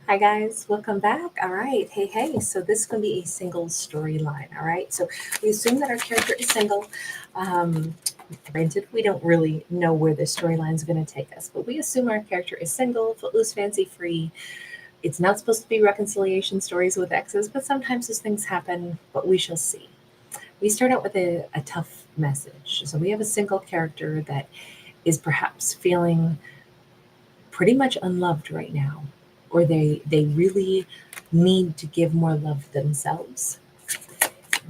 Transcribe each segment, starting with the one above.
Hi guys, welcome back. All right, hey. So this is going to be a single storyline. All right, so we assume that our character is single. Um, Granted, we don't really know where the storyline is going to take us, but we assume our character is single, footloose, fancy free. It's not supposed to be reconciliation stories with exes, but sometimes those things happen. But we shall see. We start out with a tough message. So we have a single character that is perhaps feeling pretty much unloved right now, or they really need to give more love themselves.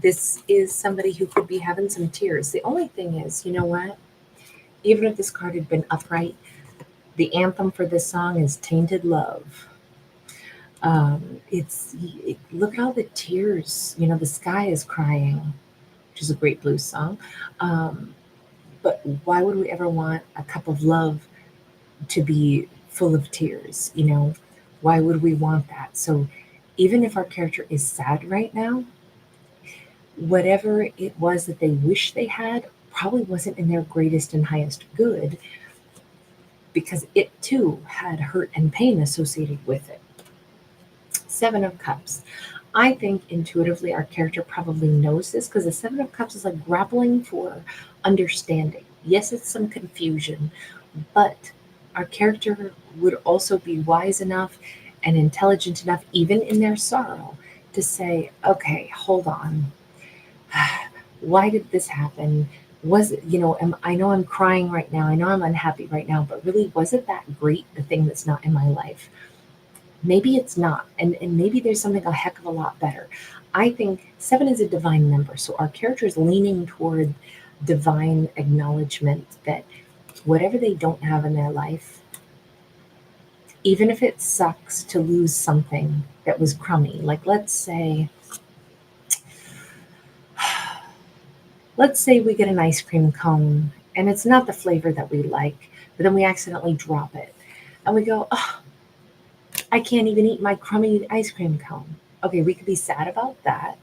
This is somebody who could be having some tears. The only thing is, you know what? Even if this card had been upright, the anthem for this song is Tainted Love. Look at all the tears. You know, the sky is crying, which is a great blues song. Um, but why would we ever want a cup of love to be full of tears? You know, why would we want that? So even if our character is sad right now, whatever it was that they wish they had probably wasn't in their greatest and highest good, because it too had hurt and pain associated with it. Seven of Cups. I think intuitively our character probably knows this, because the Seven of Cups is like grappling for understanding. Yes, it's some confusion, but our character would also be wise enough and intelligent enough, even in their sorrow, to say, okay, hold on. Why did this happen? Was it, I know I'm crying right now. I know I'm unhappy right now, but really, was it that great, the thing that's not in my life? Maybe it's not. And maybe there's something a heck of a lot better. I think seven is a divine number. So our character is leaning toward divine acknowledgement that whatever they don't have in their life, even if it sucks to lose something that was crummy, like let's say we get an ice cream cone and it's not the flavor that we like, but then we accidentally drop it. And we go, oh, I can't even eat my crummy ice cream cone. Okay, we could be sad about that.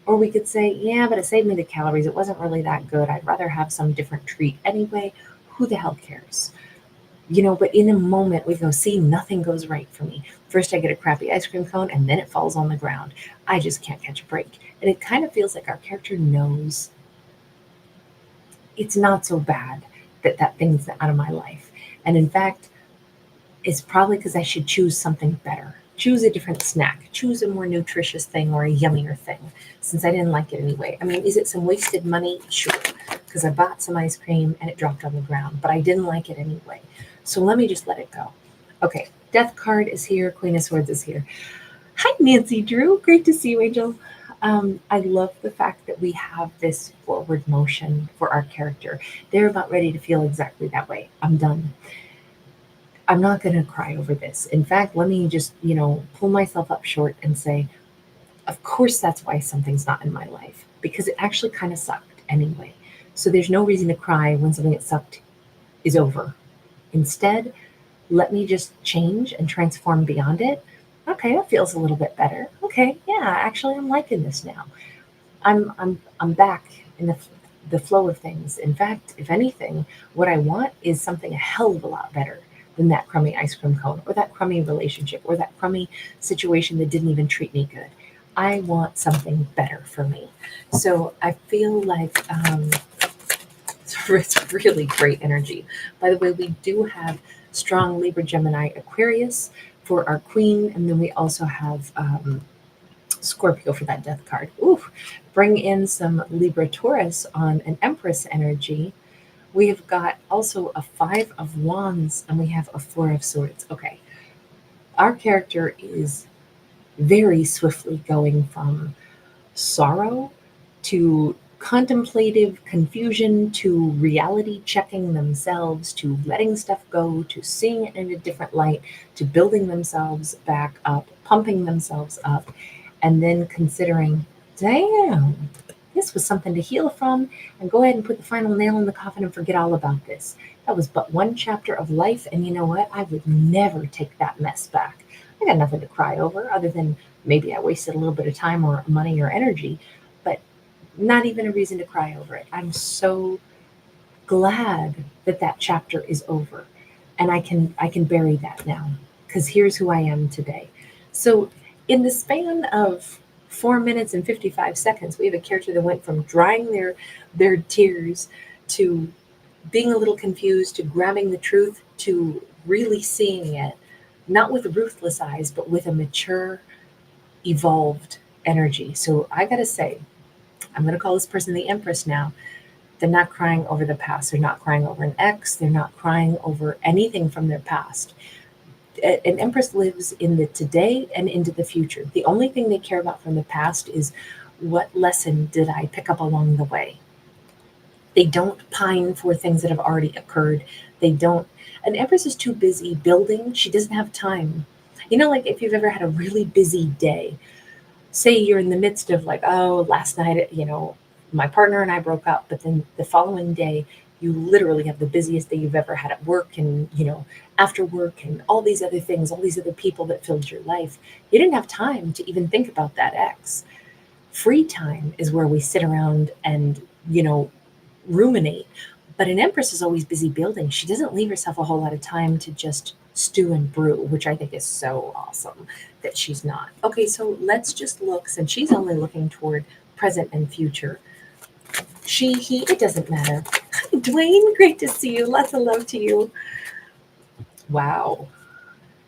Or we could say, yeah, but it saved me the calories. It wasn't really that good. I'd rather have some different treat anyway. Who the hell cares? But in a moment we go, see, nothing goes right for me. First I get a crappy ice cream cone and then it falls on the ground. I just can't catch a break. And it kind of feels like our character knows it's not so bad that that thing's out of my life. And in fact, it's probably because I should choose something better. Choose a different snack. Choose a more nutritious thing or a yummier thing, since I didn't like it anyway. I mean, is it some wasted money? Sure, because I bought some ice cream and it dropped on the ground, but I didn't like it anyway. So let me just let it go. Okay, Death card is here. Queen of Swords is here. Hi, Nancy Drew. Great to see you, Angel. I love the fact that we have this forward motion for our character. They're about ready to feel exactly that way. I'm done. I'm not going to cry over this. In fact, let me just, pull myself up short and say, of course, that's why something's not in my life, because it actually kind of sucked anyway. So there's no reason to cry when something that sucked is over. Instead, let me just change and transform beyond it. Okay, that feels a little bit better. Okay, yeah, actually, I'm liking this now. I'm back in the flow of things. In fact, if anything, what I want is something a hell of a lot better than that crummy ice cream cone, or that crummy relationship, or that crummy situation that didn't even treat me good. I want something better for me. So I feel like it's really great energy. By the way, we do have strong Libra, Gemini, Aquarius for our queen, and then we also have Scorpio for that death card. Ooh, bring in some Libra, Taurus on an empress energy. We have got also a five of wands and we have a four of swords. Okay, our character is very swiftly going from sorrow to contemplative confusion to reality checking themselves to letting stuff go to seeing it in a different light to building themselves back up, pumping themselves up, and then considering, damn, this was something to heal from, and go ahead and put the final nail in the coffin and forget all about this. That was but one chapter of life, and you know what? I would never take that mess back. I got nothing to cry over other than maybe I wasted a little bit of time or money or energy, but not even a reason to cry over it. I'm so glad that that chapter is over, and I can bury that now, because here's who I am today. So, in the span of 4 minutes and 55 seconds, we have a character that went from drying their tears to being a little confused to grabbing the truth to really seeing it, not with ruthless eyes, but with a mature, evolved energy. So, I gotta say, I'm gonna call this person the Empress now. They're not crying over the past. They're not crying over an ex. They're not crying over anything from their past. An empress lives in the today and into the future. The only thing they care about from the past is what lesson did I pick up along the way. They don't pine for things that have already occurred. They don't. An empress is too busy building. She doesn't have time. Like if you've ever had a really busy day, say you're in the midst of like, oh, last night, my partner and I broke up, but then the following day, you literally have the busiest day you've ever had at work and, after work and all these other things, all these other people that filled your life. You didn't have time to even think about that ex. Free time is where we sit around and, ruminate. But an empress is always busy building. She doesn't leave herself a whole lot of time to just stew and brew, which I think is so awesome that she's not. Okay, so let's just look, since she's only looking toward present and future. She, he, it doesn't matter. Dwayne, great to see you. Lots of love to you. Wow.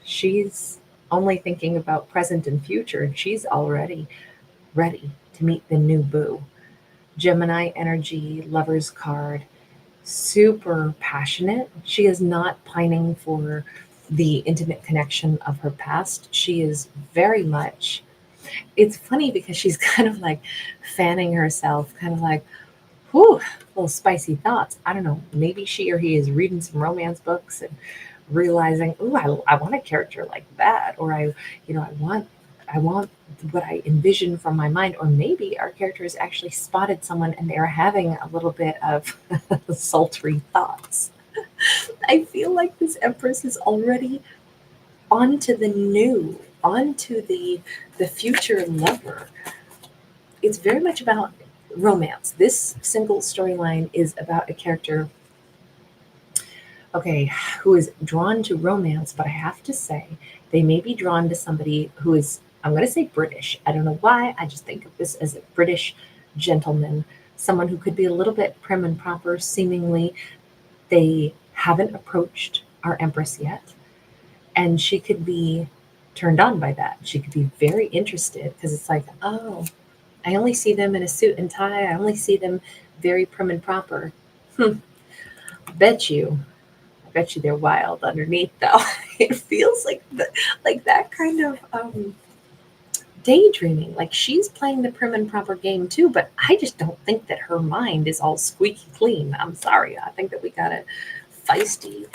She's only thinking about present and future, and she's already ready to meet the new boo. Gemini energy, lover's card, super passionate. She is not pining for the intimate connection of her past. She is very much, it's funny because she's kind of like fanning herself, kind of like, whew, little spicy thoughts. I don't know. Maybe she or he is reading some romance books and realizing, ooh, I want a character like that, or I want what I envision from my mind, or maybe our character has actually spotted someone and they're having a little bit of sultry thoughts. I feel like this Empress is already onto the new, onto the future lover. It's very much about romance. This single storyline is about a character, okay, who is drawn to romance, but I have to say they may be drawn to somebody who is, I'm going to say British. I don't know why. I just think of this as a British gentleman, someone who could be a little bit prim and proper, seemingly. They haven't approached our Empress yet, and she could be turned on by that. She could be very interested because it's like, oh, I only see them in a suit and tie. I only see them very prim and proper. Bet you they're wild underneath, though. It feels like that kind of daydreaming. Like she's playing the prim and proper game too, but I just don't think that her mind is all squeaky clean. I'm sorry. I think that we got a feisty,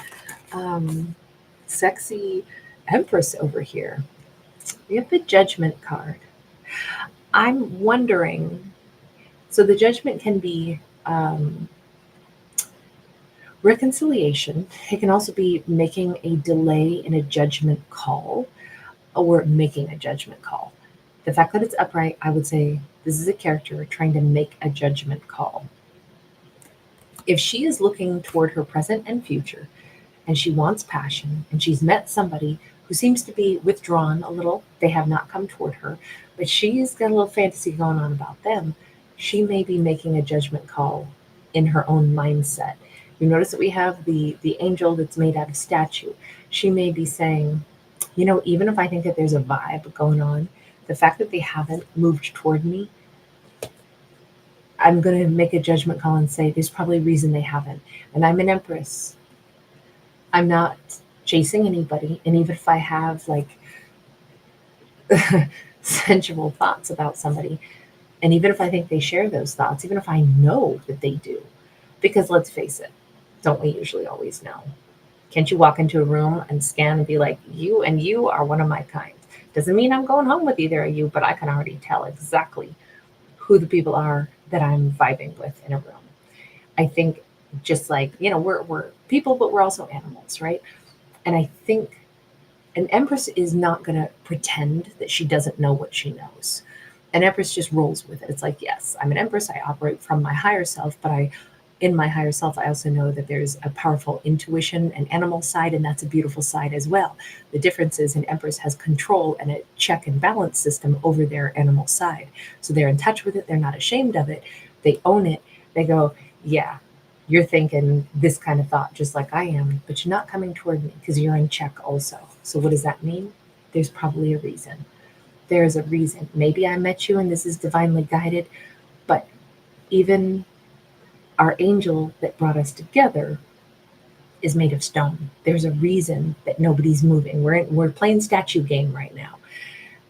sexy Empress over here. We have the Judgment card. I'm wondering. So the Judgment can be reconciliation. It can also be making a delay in a judgment call or making a judgment call. The fact that it's upright, I would say this is a character trying to make a judgment call. If she is looking toward her present and future and she wants passion and she's met somebody who seems to be withdrawn a little, they have not come toward her, but she's got a little fantasy going on about them, she may be making a judgment call in her own mindset. You notice that we have the angel that's made out of statue. She may be saying, even if I think that there's a vibe going on, the fact that they haven't moved toward me, I'm going to make a judgment call and say there's probably a reason they haven't. And I'm an Empress. I'm not chasing anybody. And even if I have like sensual thoughts about somebody, and even if I think they share those thoughts, even if I know that they do, because let's face it, don't we usually always know? Can't you walk into a room and scan and be like, you and you are one of my kind? Doesn't mean I'm going home with either of you, but I can already tell exactly who the people are that I'm vibing with in a room. I think just like, we're people, but we're also animals, right? And I think an Empress is not going to pretend that she doesn't know what she knows. An Empress just rolls with it. It's like, yes, I'm an Empress. I operate from my higher self, but I in my higher self, I also know that there's a powerful intuition and animal side, and that's a beautiful side as well. The difference is an empress has control and a check and balance system over their animal side. So they're in touch with it. They're not ashamed of it. They own it. They go, yeah, you're thinking this kind of thought just like I am, but you're not coming toward me because you're in check also. So what does that mean? There's probably a reason. There's a reason. Maybe I met you and this is divinely guided, but even our angel that brought us together is made of stone. There's a reason that nobody's moving. We're playing statue game right now.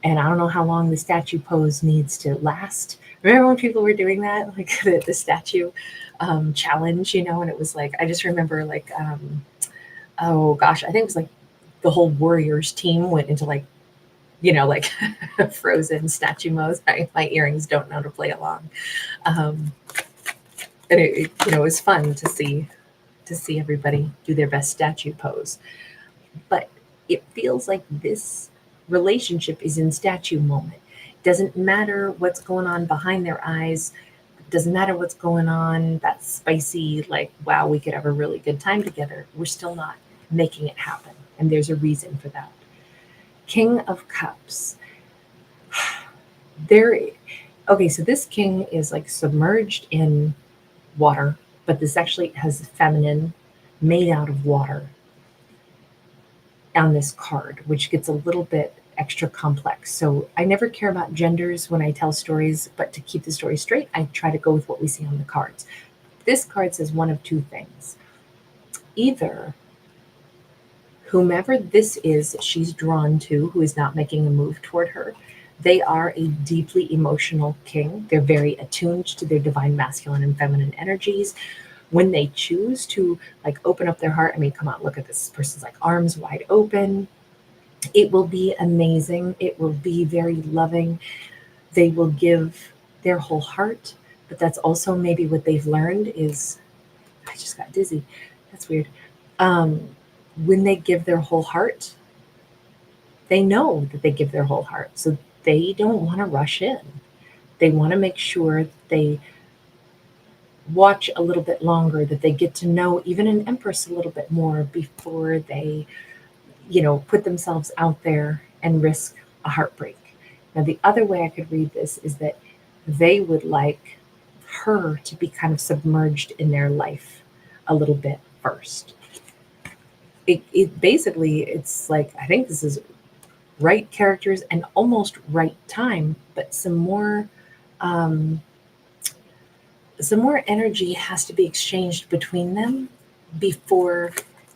And I don't know how long the statue pose needs to last. Remember when people were doing that, like the statue challenge, and it was like, I just remember like, oh gosh, I think it was like the whole Warriors team went into like, like frozen statue mode. My earrings don't know to play along. And it was fun to see everybody do their best statue pose. But it feels like this relationship is in statue moment. Doesn't matter what's going on behind their eyes. Doesn't matter what's going on. That spicy, like, wow, we could have a really good time together. We're still not making it happen. And there's a reason for that. King of Cups. Okay, so this king is like submerged in water, but this actually has feminine made out of water on this card, which gets a little bit extra complex. So I never care about genders when I tell stories, but to keep the story straight, I try to go with what we see on the cards. This card says one of two things. Either whomever this is she's drawn to, who is not making a move toward her, they are a deeply emotional king. They're very attuned to their divine masculine and feminine energies. When they choose to like open up their heart, I mean, come on, look at this person's like arms wide open. It will be amazing. It will be very loving. They will give their whole heart, but that's also maybe what they've learned is, I just got dizzy. That's weird. When they give their whole heart, they know that they give their whole heart. So they don't want to rush in. They want to make sure they watch a little bit longer, that they get to know even an empress a little bit more before they, put themselves out there and risk a heartbreak. Now, the other way I could read this is that they would like her to be kind of submerged in their life a little bit first. It basically, it's like, I think this is right characters and almost right time, but some more energy has to be exchanged between them before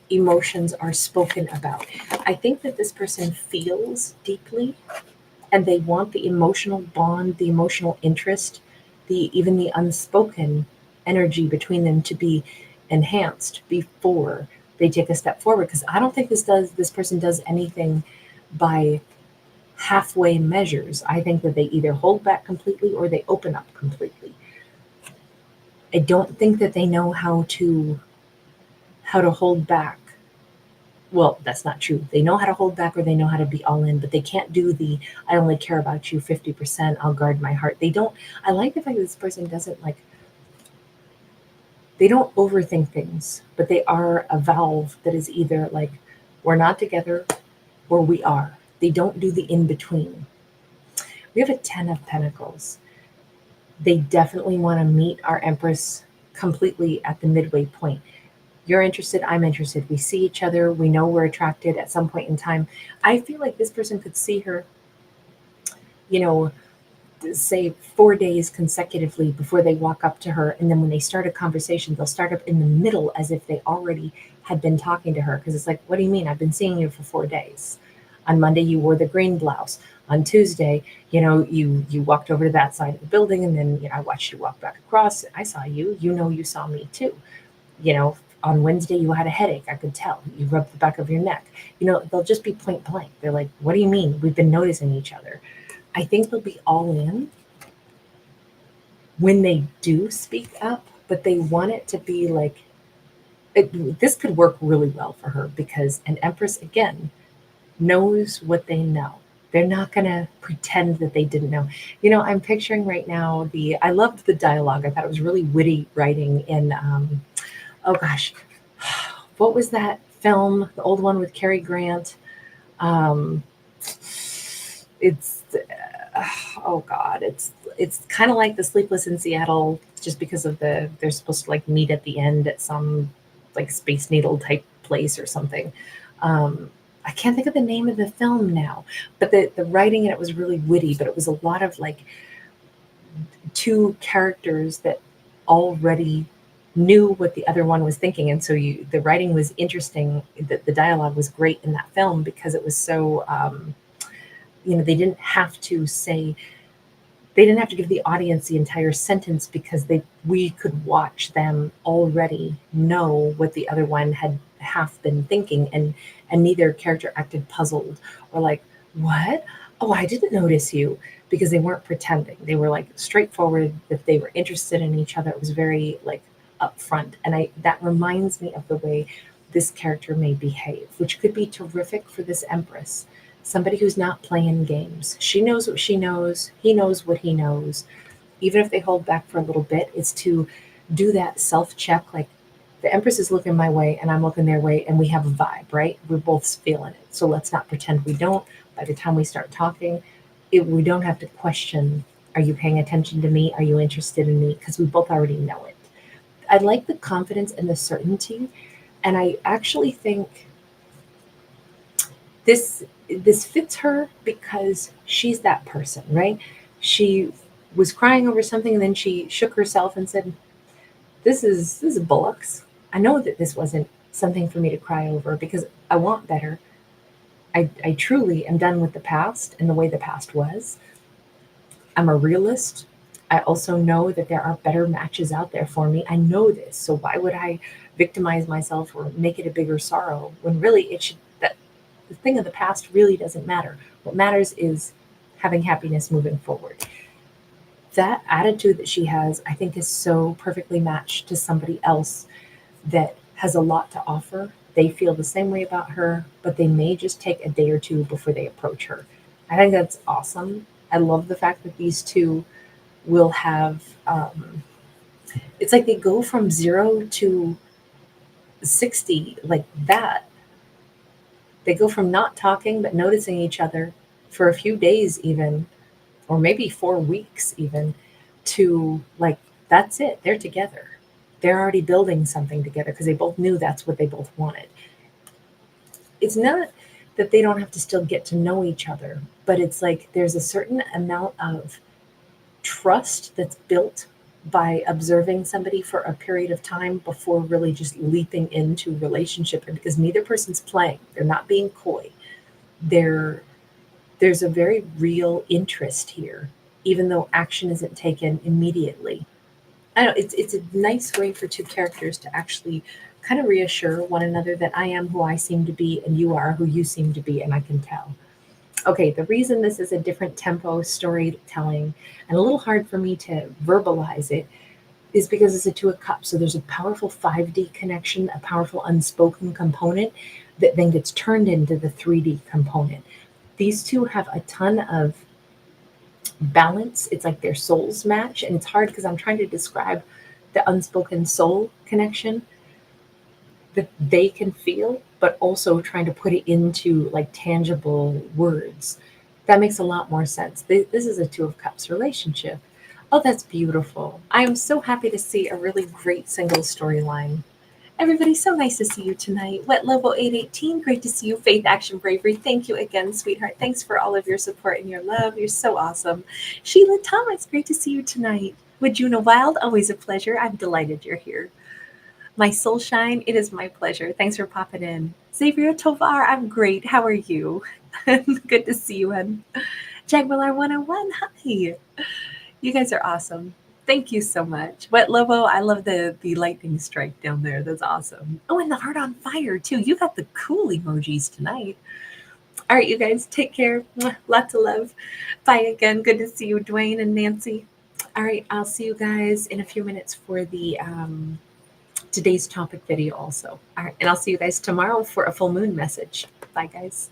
emotions are spoken about. I think that this person feels deeply and they want the emotional bond, the emotional interest, even the unspoken energy between them to be enhanced before they take a step forward. Because I don't think this person does anything by halfway measures. I think that they either hold back completely or they open up completely. I don't think that they know how to hold back. Well, that's not true. They know how to hold back or they know how to be all in, but they can't do the I only care about you 50%, I'll guard my heart. I like the fact that this person doesn't they don't overthink things, but they are a valve that is either like we're not together or we are. They don't do the in between. We have a 10 of Pentacles. They definitely want to meet our Empress completely at the midway point. You're interested, I'm interested. We see each other. We know we're attracted at some point in time. I feel like this person could see her, say 4 days consecutively before they walk up to her. And then when they start a conversation, they'll start up in the middle as if they already had been talking to her. Because it's like, what do you mean? I've been seeing you for 4 days. On Monday, you wore the green blouse. On Tuesday, you walked over to that side of the building, and then I watched you walk back across. I saw you. You saw me too. On Wednesday, you had a headache. I could tell. You rubbed the back of your neck. They'll just be point blank. They're like, what do you mean? We've been noticing each other. I think they'll be all in when they do speak up, but they want it to be like, this could work really well for her because an Empress, again, knows what they know. They're not going to pretend that they didn't know. I'm picturing right now I loved the dialogue. I thought it was really witty writing in, oh gosh, what was that film? The old one with Cary Grant. Um, it's, oh God, it's kind of like the Sleepless in Seattle, just because of they're supposed to like meet at the end at some like Space Needle type place or something. I can't think of the name of the film now, but the writing in it was really witty, but it was a lot of like two characters that already knew what the other one was thinking. And so the writing was interesting. The dialogue was great in that film because it was so, they didn't have to say, they didn't have to give the audience the entire sentence because we could watch them already know what the other one had half been thinking, and neither character acted puzzled or like, what? Oh, I didn't notice you, because they weren't pretending. They were like straightforward. If they were interested in each other, it was very like upfront. And that reminds me of the way this character may behave, which could be terrific for this empress. Somebody who's not playing games. She knows what she knows. He knows what he knows. Even if they hold back for a little bit, it's to do that self check. Like, the empress is looking my way and I'm looking their way, and we have a vibe, right? We're both feeling it. So let's not pretend we don't. By the time we start talking, we don't have to question, are you paying attention to me? Are you interested in me? Because we both already know it. I like the confidence and the certainty. And I actually think this fits her because she's that person, right? She was crying over something, and then she shook herself and said, this is bullocks. I know that this wasn't something for me to cry over, because I want better. I truly am done with the past and the way the past was. I'm a realist. I also know that there are better matches out there for me. I know this. So why would I victimize myself or make it a bigger sorrow when really it should, that the thing of the past really doesn't matter. What matters is having happiness moving forward. That attitude that she has, I think, is so perfectly matched to somebody else that has a lot to offer. They feel the same way about her, but they may just take a day or two before they approach her. I think that's awesome. I love the fact that these two will have, it's like they go from 0 to 60 like that. They go from not talking but noticing each other for a few days, even, or maybe 4 weeks even, to like, that's it. They're together. They're already building something together because they both knew that's what they both wanted. It's not that they don't have to still get to know each other, but it's like there's a certain amount of trust that's built by observing somebody for a period of time before really just leaping into relationship. And because neither person's playing, they're not being coy. They're there's a very real interest here, even though action isn't taken immediately. I don't know, it's a nice way for two characters to actually kind of reassure one another that I am who I seem to be and you are who you seem to be, and I can tell. Okay, the reason this is a different tempo storytelling and a little hard for me to verbalize it is because it's a two of cups. So there's a powerful 5D connection, a powerful unspoken component that then gets turned into the 3D component. These two have a ton of balance. It's like their souls match, and it's hard because I'm trying to describe the unspoken soul connection that they can feel, but also trying to put it into like tangible words. That makes a lot more sense. This is a two of cups relationship. Oh, that's beautiful. I am so happy to see a really great single storyline. Everybody, so nice to see you tonight. Wet Level 818, great to see you. Faith, Action, Bravery, thank you again, sweetheart. Thanks for all of your support and your love. You're so awesome. Sheila Thomas, great to see you tonight. Wajuna Wild, always a pleasure. I'm delighted you're here. My soul shine, it is my pleasure. Thanks for popping in. Xavier Tovar, I'm great. How are you? Good to see you, hun. Jaguar 101, hi. You guys are awesome. Thank you so much. Wet Lobo, I love the lightning strike down there. That's awesome. Oh, and the heart on fire, too. You got the cool emojis tonight. All right, you guys, take care. Lots of love. Bye again. Good to see you, Dwayne and Nancy. All right, I'll see you guys in a few minutes for the today's topic video also. All right, and I'll see you guys tomorrow for a full moon message. Bye, guys.